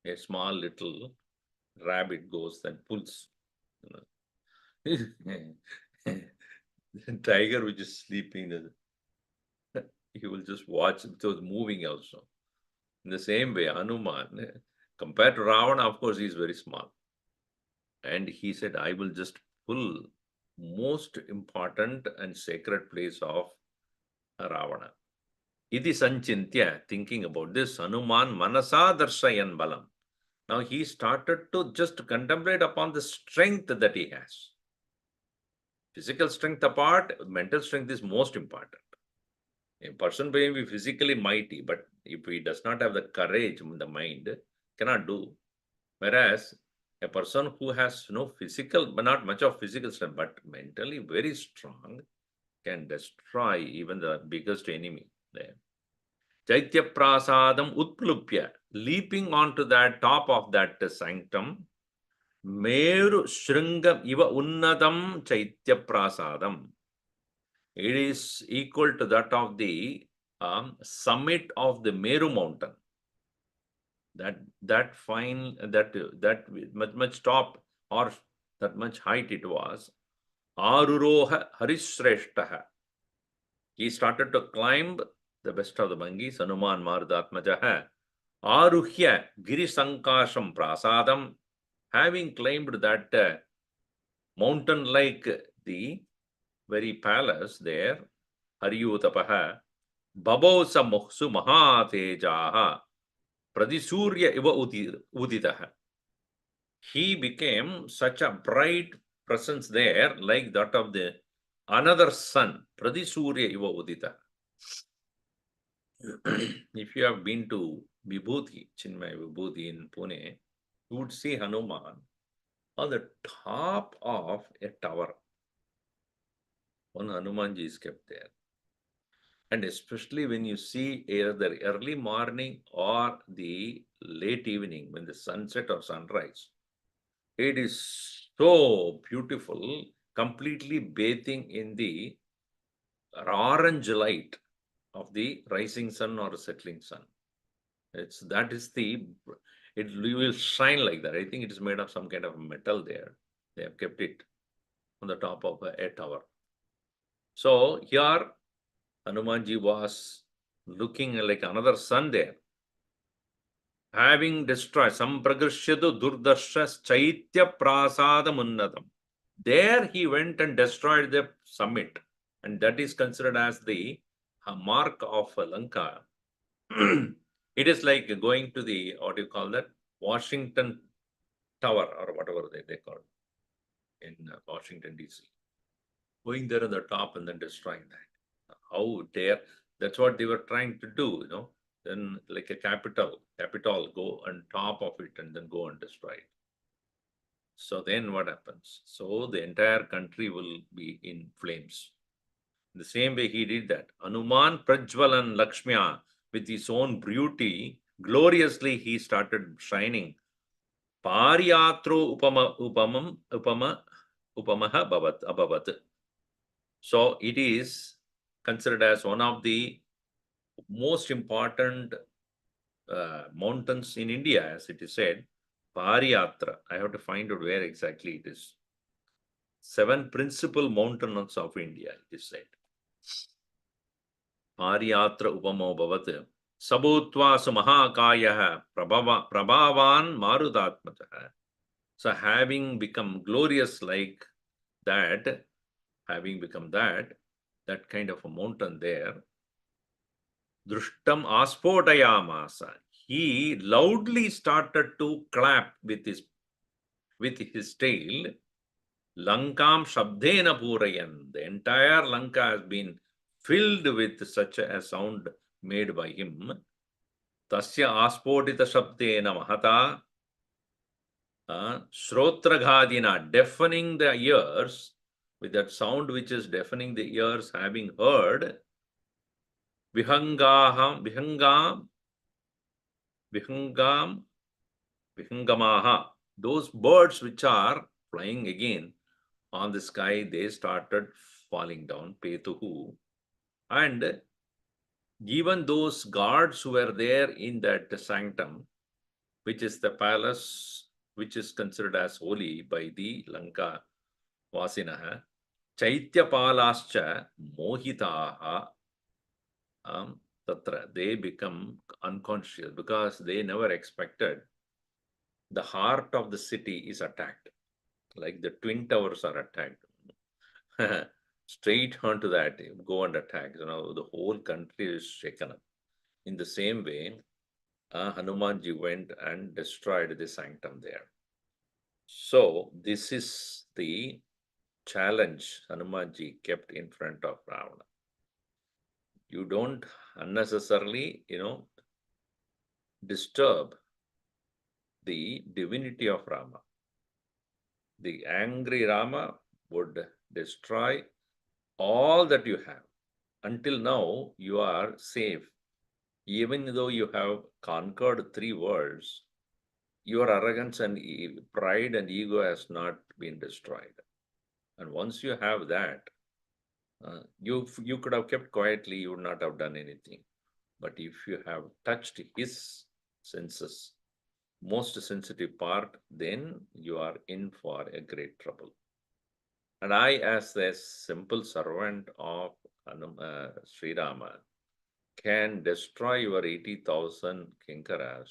Speaker 1: A small little rabbit goes and pulls. The tiger which is sleeping, he will just watch it was moving also. In the same way, Hanuman, compared to Ravana, of course, he is very small. And he said, I will just pull most important and sacred place of Ravana. Iti sanchintya, thinking about this, Hanuman manasa darshayan balam. Now he started to just contemplate upon the strength that he has. Physical strength apart, mental strength is most important. A person may be physically mighty, but if he does not have the courage in the mind, cannot do. Whereas a person who has no physical, but not much of physical strength, but mentally very strong, can destroy even the biggest enemy there. Chaitya Prasadam Utplupya, leaping onto that top of that sanctum, Meru Shringam Iva Unnadam Chaitya Prasadam. It is equal to that of the summit of the Meru mountain. that fine, that much top or that much height it was. Aruroha Harishreshtaha. He started to climb the best of the Bangis, Hanuman Marudatmajaha. Aruhya Girisankasham Prasadam. Having climbed that mountain like the very palace there, Haryutapaha, Babausa Muhsu Mahatejaha, Pradisurya Iva Uditaha. He became such a bright presence there, like that of the another sun, Pradisurya Iva Udita. If you have been to Vibhuti, Chinmaya Vibhuti in Pune, you would see Hanuman on the top of a tower. One Hanumanji is kept there. And especially when you see either the early morning or the late evening, when the sunset or sunrise, it is so beautiful, completely bathing in the orange light of the rising sun or settling sun. It will shine like that. I think it is made of some kind of metal there. They have kept it on the top of a tower. So here Hanumanji was looking like another sun there. Having destroyed Sampragrashyadu Durdarshas Chaitya Prasadamunnatam. There he went and destroyed the summit. And that is considered as the mark of Lanka. It is like going to the, what do you call that? Washington Tower or whatever they call it in Washington, D.C. Going there on the top and then destroying that. How dare, that's what they were trying to do, Then like a capital, go on top of it and then go and destroy it. So then what happens? So the entire country will be in flames. The same way he did that. Hanuman Prajwalan Lakshmya, with his own beauty, gloriously he started shining. Paryatro upamaha abhavat. So it is considered as one of the most important mountains in India, as it is said. Paryatra. I have to find out where exactly it is. 7 principal mountains of India, it is said. Paryatra upamo bhavat. Sabutvasu mahakayah prabhavan marudatmajaha. So having become glorious like that, that kind of a mountain there, Drushtam aspotayamasa. He loudly started to clap with his tail. Lankam shabdena purayan. The entire Lanka has been filled with such a sound made by him. Tasya aspotita shabdena mahata. Shrotraghadina, deafening the ears, with that sound which is deafening the ears, having heard. Vihangamaha. Those birds which are flying again on the sky, they started falling down, Petuhu. And even those guards who were there in that sanctum, which is the palace, which is considered as holy by the Lanka Vasinaha, Chaitya Palascha Mohitaha, Tatra, they become unconscious because they never expected the heart of the city is attacked, like the Twin Towers are attacked. Straight onto that, go and attack. The whole country is shaken up. In the same way, Hanumanji went and destroyed the sanctum there. So this is the challenge Hanumanji kept in front of Ravana. You don't unnecessarily, disturb the divinity of Rama. The angry Rama would destroy all that you have. Until now, you are safe. Even though you have conquered 3 worlds, your arrogance and pride and ego has not been destroyed. And once you have that, you could have kept quietly, you would not have done anything. But if you have touched his senses, most sensitive part, then you are in for a great trouble. And I, as a simple servant of Sri Rama, can destroy your 80,000 kinkaras.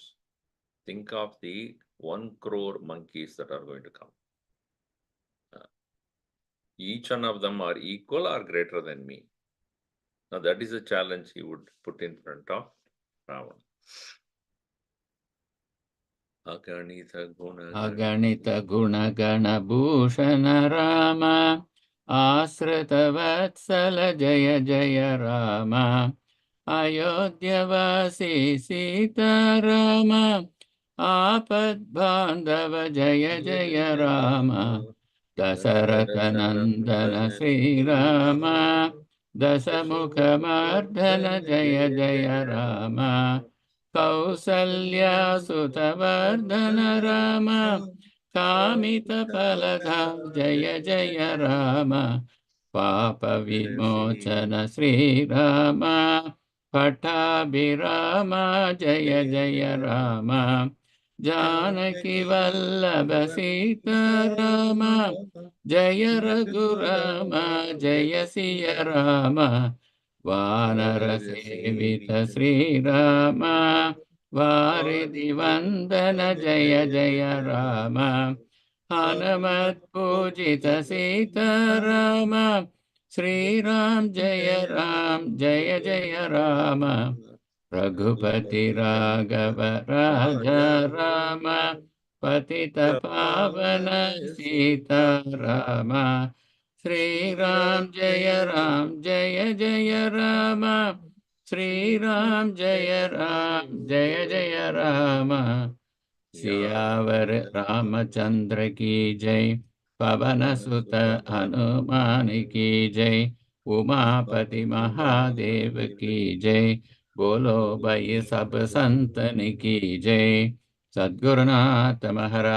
Speaker 1: Think of the 1 crore monkeys that are going to come. Each one of them are equal or greater than me. Now that is a challenge he would put in front of Ravana.
Speaker 3: Aganita guna gana bhushana Rama, Asrita vatsala jaya jaya Rama, Ayodhyavasi Sita Rama, Apad bandhava jaya jaya Rama, Dasarata nandana Sri Rama, Dasamukha mardana jaya jaya Rama, Kausalya Sutavardhana Rama, Kamita Paladha Jaya Jaya Rama, Papa Vimochana Sri Rama, Pattabhirama Jaya Jaya Rama, Janaki Vallabha Sita Rama, Jaya Raghurama Jaya Siya Rama, Vanara Sevita Sri Rama, Varidi Vandana Jaya Jaya Rama, Hanumat Pujita Sita Rama, Sri Ram Jaya Ram Jaya Jaya Rama, Raghupati Raghava Raja Rama, Patita Pavana Sita Rama, Sri Ram Jaya Jaya Rama, Sri Ram Jaya Jaya Rama, Siyavar Ramachandra ki jai, Pavana Sutta Hanuman ki jai, Umapati Mahadev ki jai, Bolo Bhai Sab Santan ki jai, Sadgurunat Maharaj